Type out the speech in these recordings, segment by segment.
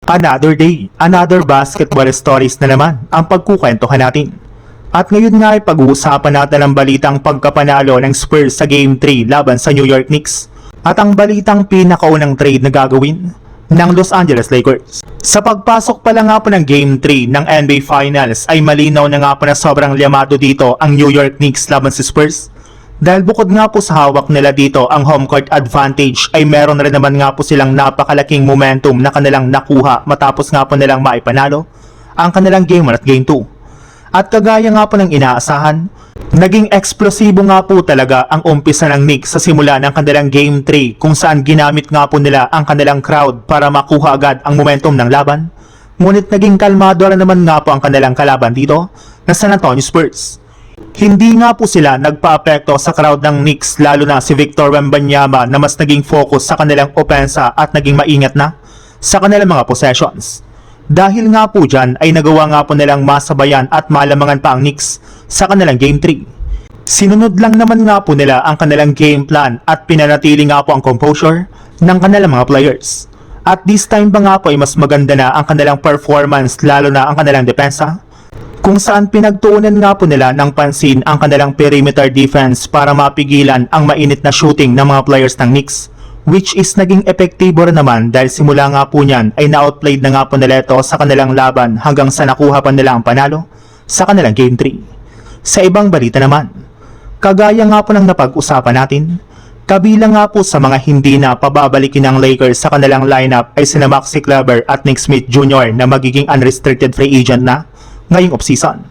Another day, another basketball stories na naman ang pagkukwentuhan natin. At ngayon nga ay pag-uusapan natin ang balitang pagkapanalo ng Spurs sa Game 3 laban sa New York Knicks. At ang balitang pinakaunang trade na gagawin ng Los Angeles Lakers. Sa pagpasok pa lang nga po ng Game 3 ng NBA Finals ay malinaw na nga po na sobrang liamado dito ang New York Knicks laban sa Spurs. Dahil bukod nga po sa hawak nila dito ang home court advantage ay meron rin naman nga po silang napakalaking momentum na kanilang nakuha matapos nga po nilang maipanalo ang kanilang Game 1 at Game 2. At kagaya nga po ng inaasahan, naging eksplosibo nga po talaga ang umpisa ng Knicks sa simula ng kanilang Game 3 kung saan ginamit nga po nila ang kanilang crowd para makuha agad ang momentum ng laban. Ngunit naging kalmado rin naman nga po ang kanilang kalaban dito na San Antonio Spurs. Hindi nga po sila nagpa-apekto sa crowd ng Knicks lalo na si Victor Wembanyama na mas naging focus sa kanilang opensa at naging maingat na sa kanilang mga possessions. Dahil nga po dyan ay nagawa nga po nilang masabayan at malamangan pa ang Knicks sa kanilang Game 3. Sinunod lang naman nga po nila ang kanilang game plan at pinanatili nga po ang composure ng kanilang mga players. At this time ba nga po ay mas maganda na ang kanilang performance lalo na ang kanilang depensa, kung saan pinagtuunan nga po nila ng pansin ang kanilang perimeter defense para mapigilan ang mainit na shooting ng mga players ng Knicks, which is naging epektibo rin naman dahil simula nga po niyan ay na-outplayed na nga po nila ito sa kanilang laban hanggang sa nakuha pa nila ang panalo sa kanilang Game 3. Sa ibang balita naman, kagaya nga po ng napag-usapan natin, kabilang nga po sa mga hindi na pababalikin ng Lakers sa kanilang lineup ay sina Maxi Kleber at Nick Smith Jr. na magiging unrestricted free agent na ngayong offseason.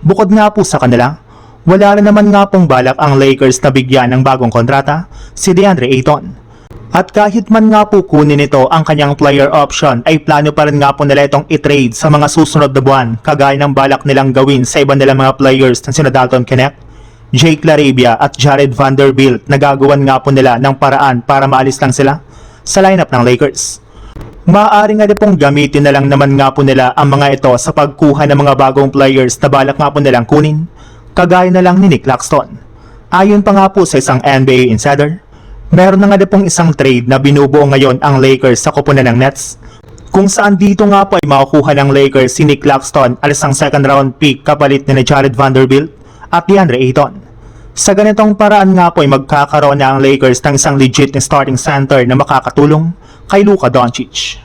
Bukod nga po sa kanila, wala rin naman nga pong balak ang Lakers na bigyan ng bagong kontrata si DeAndre Ayton. At kahit man nga po kunin ito ang kanyang player option ay plano pa rin nga po nila itong i-trade sa mga susunod na buwan kagaya ng balak nilang gawin sa iba nilang mga players na sina Dalton Knecht, Jake LaRavia at Jared Vanderbilt na gagawan nga po nila ng paraan para maalis lang sila sa lineup ng Lakers. Maaari nga pong gamitin na lang naman nga po nila ang mga ito sa pagkuha ng mga bagong players na balak nga po nilang kunin, kagaya na lang ni Nick Claxton. Ayon pa nga po sa isang NBA insider, meron na nga pong isang trade na binubuo ngayon ang Lakers sa koponan ng Nets, kung saan dito nga po ay makukuha ng Lakers si Nick Claxton at isang second round pick kapalit ni Jared Vanderbilt at DeAndre Ayton. Sa ganitong paraan nga po ay magkakaroon na ang Lakers ng isang legit na starting center na makakatulong kay Luka Doncic.